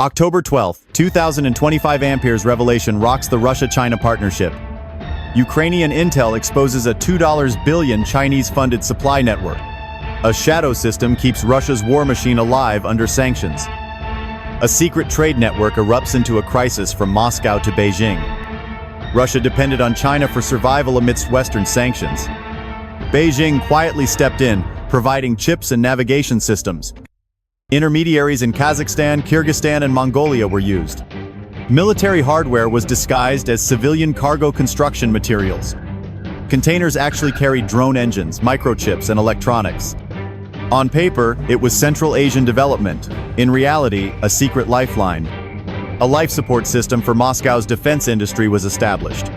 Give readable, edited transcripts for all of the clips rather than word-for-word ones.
October 12, 2025 amperes revelation rocks the Russia-China partnership. Ukrainian intel exposes a $2 billion Chinese-funded supply network. A shadow system keeps Russia's war machine alive under sanctions. A secret trade network erupts into a crisis from Moscow to Beijing. Russia depended on China for survival amidst Western sanctions. Beijing quietly stepped in, providing chips and navigation systems. Intermediaries in Kazakhstan, Kyrgyzstan, and Mongolia were used. Military hardware was disguised as civilian cargo construction materials. Containers actually carried drone engines, microchips, and electronics. On paper, it was Central Asian development. In reality, a secret lifeline. A life support system for Moscow's defense industry was established.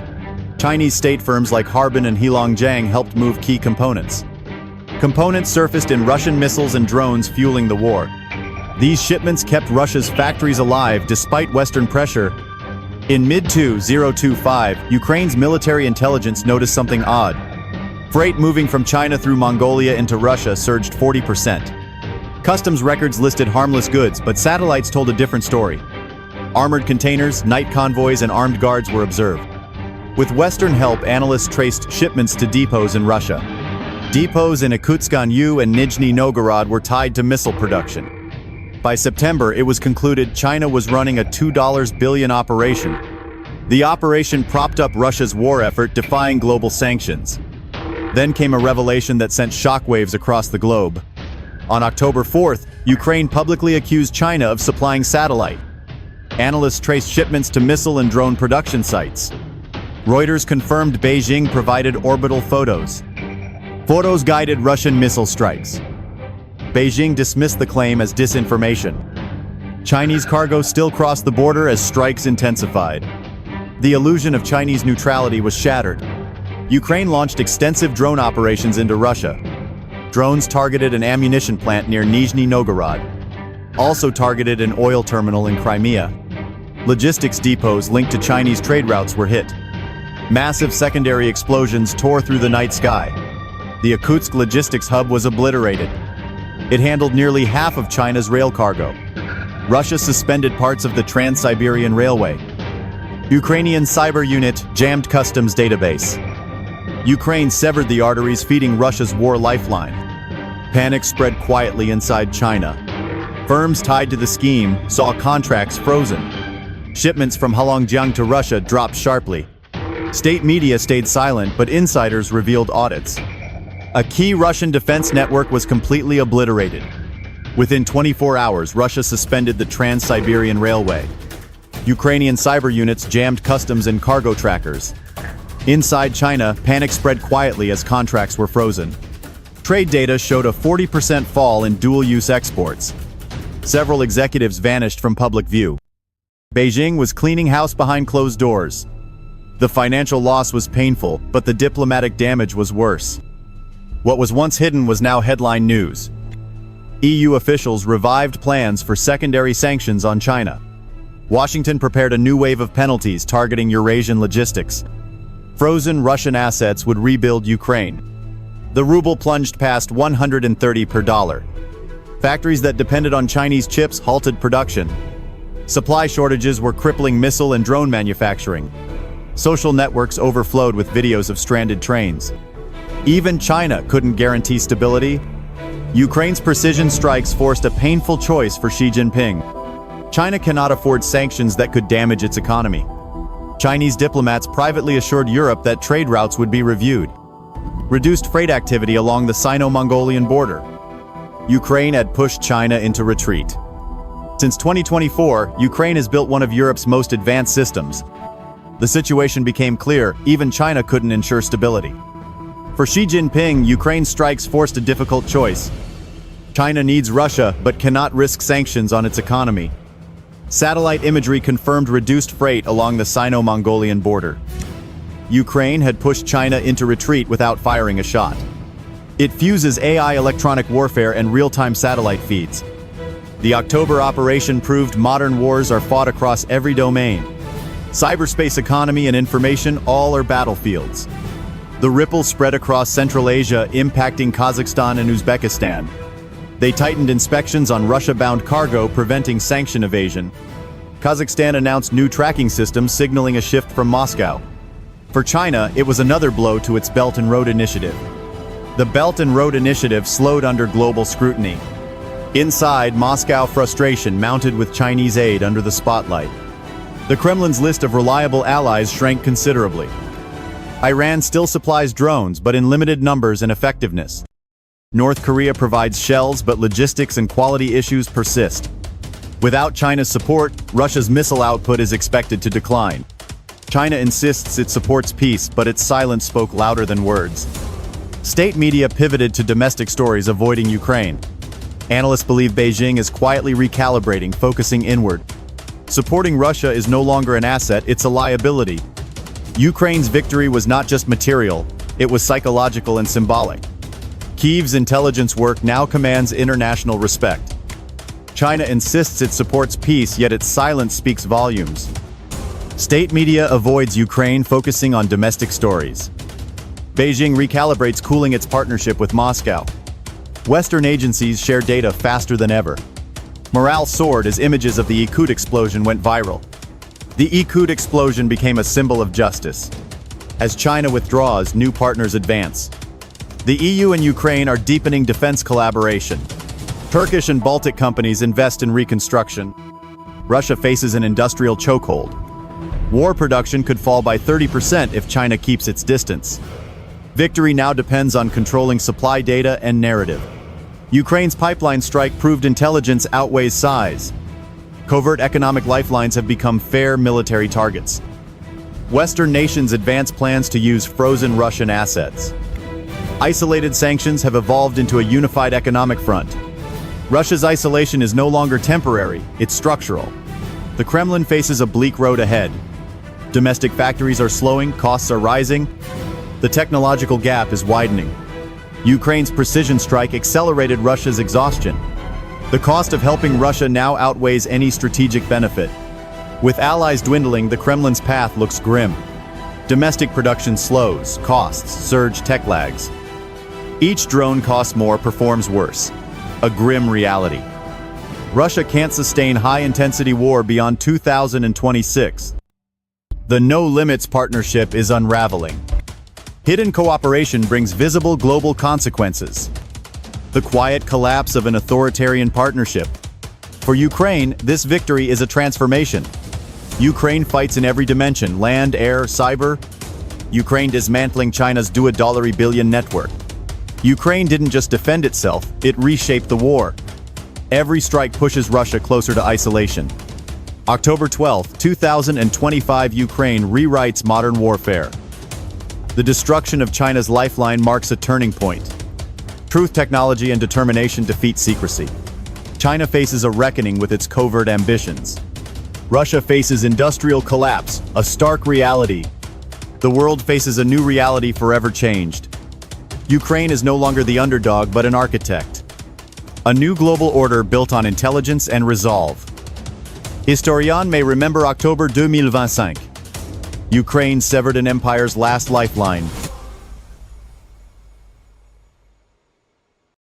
Chinese state firms like Harbin and Hilong Jiang helped move key components. Components surfaced in Russian missiles and drones fueling the war. These shipments kept Russia's factories alive despite Western pressure. In mid-2025, Ukraine's military intelligence noticed something odd. Freight moving from China through Mongolia into Russia surged 40%. Customs records listed harmless goods, but satellites told a different story. Armored containers, night convoys, and armed guards were observed. With Western help, analysts traced shipments to depots in Russia. Depots in Irkutsk-on-Yu and Nizhny Novgorod were tied to missile production. By September, it was concluded China was running a $2 billion operation. The operation propped up Russia's war effort, defying global sanctions. Then came a revelation that sent shockwaves across the globe. On October 4th, Ukraine publicly accused China of supplying satellite. Analysts traced shipments to missile and drone production sites. Reuters confirmed Beijing provided orbital photos. Photos guided Russian missile strikes. Beijing dismissed the claim as disinformation. Chinese cargo still crossed the border as strikes intensified. The illusion of Chinese neutrality was shattered. Ukraine launched extensive drone operations into Russia. Drones targeted an ammunition plant near Nizhny Novgorod. Also targeted an oil terminal in Crimea. Logistics depots linked to Chinese trade routes were hit. Massive secondary explosions tore through the night sky. The Irkutsk logistics hub was obliterated. It handled nearly half of China's rail cargo. Russia suspended parts of the Trans-Siberian Railway. Ukrainian cyber unit jammed customs database. Ukraine severed the arteries feeding Russia's war lifeline. Panic spread quietly inside China. Firms tied to the scheme saw contracts frozen. Shipments from Hilong Jiang to Russia dropped sharply. State media stayed silent, but insiders revealed audits. A key Russian defense network was completely obliterated. Within 24 hours, Russia suspended the Trans-Siberian Railway. Ukrainian cyber units jammed customs and cargo trackers. Inside China, panic spread quietly as contracts were frozen. Trade data showed a 40% fall in dual-use exports. Several executives vanished from public view. Beijing was cleaning house behind closed doors. The financial loss was painful, but the diplomatic damage was worse. What was once hidden was now headline news. EU officials revived plans for secondary sanctions on China. Washington prepared a new wave of penalties targeting Eurasian logistics. Frozen Russian assets would rebuild Ukraine. The ruble plunged past 130 per dollar. Factories that depended on Chinese chips halted production. Supply shortages were crippling missile and drone manufacturing. Social networks overflowed with videos of stranded trains. Even China couldn't guarantee stability. Ukraine's precision strikes forced a painful choice for Xi Jinping. China cannot afford sanctions that could damage its economy. Chinese diplomats privately assured Europe that trade routes would be reviewed. Reduced freight activity along the Sino-Mongolian border. Ukraine had pushed China into retreat. Since 2024, Ukraine has built one of Europe's most advanced systems. The situation became clear, even China couldn't ensure stability. For Xi Jinping, Ukraine's strikes forced a difficult choice. China needs Russia, but cannot risk sanctions on its economy. Satellite imagery confirmed reduced freight along the Sino-Mongolian border. Ukraine had pushed China into retreat without firing a shot. It fuses AI electronic warfare and real-time satellite feeds. The October operation proved modern wars are fought across every domain. Cyberspace economy and information all are battlefields. The ripple spread across Central Asia, impacting Kazakhstan and Uzbekistan. They tightened inspections on Russia-bound cargo, preventing sanction evasion. Kazakhstan announced new tracking systems signaling a shift from Moscow. For China, it was another blow to its Belt and Road Initiative. The Belt and Road Initiative slowed under global scrutiny. Inside, Moscow frustration mounted with Chinese aid under the spotlight. The Kremlin's list of reliable allies shrank considerably. Iran still supplies drones, but in limited numbers and effectiveness. North Korea provides shells, but logistics and quality issues persist. Without China's support, Russia's missile output is expected to decline. China insists it supports peace, but its silence spoke louder than words. State media pivoted to domestic stories avoiding Ukraine. Analysts believe Beijing is quietly recalibrating, focusing inward. Supporting Russia is no longer an asset, it's a liability. Ukraine's victory was not just material, it was psychological and symbolic. Kyiv's intelligence work now commands international respect. China insists it supports peace, yet its silence speaks volumes. State media avoids Ukraine, focusing on domestic stories. Beijing recalibrates, cooling its partnership with Moscow. Western agencies share data faster than ever. Morale soared as images of the Irkut explosion went viral. The Irkut explosion became a symbol of justice. As China withdraws, new partners advance. The EU and Ukraine are deepening defense collaboration. Turkish and Baltic companies invest in reconstruction. Russia faces an industrial chokehold. War production could fall by 30% if China keeps its distance. Victory now depends on controlling supply data and narrative. Ukraine's pipeline strike proved intelligence outweighs size. Covert economic lifelines have become fair military targets. Western nations advance plans to use frozen Russian assets. Isolated sanctions have evolved into a unified economic front. Russia's isolation is no longer temporary, it's structural. The Kremlin faces a bleak road ahead. Domestic factories are slowing, costs are rising. The technological gap is widening. Ukraine's precision strike accelerated Russia's exhaustion. The cost of helping Russia now outweighs any strategic benefit. With allies dwindling, the Kremlin's path looks grim. Domestic production slows, costs surge, tech lags. Each drone costs more, performs worse. A grim reality. Russia can't sustain high-intensity war beyond 2026. The No Limits partnership is unraveling. Hidden cooperation brings visible global consequences. The quiet collapse of an authoritarian partnership. For Ukraine, this victory is a transformation. Ukraine fights in every dimension: land, air, cyber. Ukraine dismantling China's $2 billion network. Ukraine didn't just defend itself, it reshaped the war. Every strike pushes Russia closer to isolation. October 12, 2025, Ukraine rewrites modern warfare. The destruction of China's lifeline marks a turning point. Truth, technology, and determination defeat secrecy. China faces a reckoning with its covert ambitions. Russia faces industrial collapse, a stark reality. The world faces a new reality forever changed. Ukraine is no longer the underdog, but an architect. A new global order built on intelligence and resolve. Historians may remember October 2025. Ukraine severed an empire's last lifeline.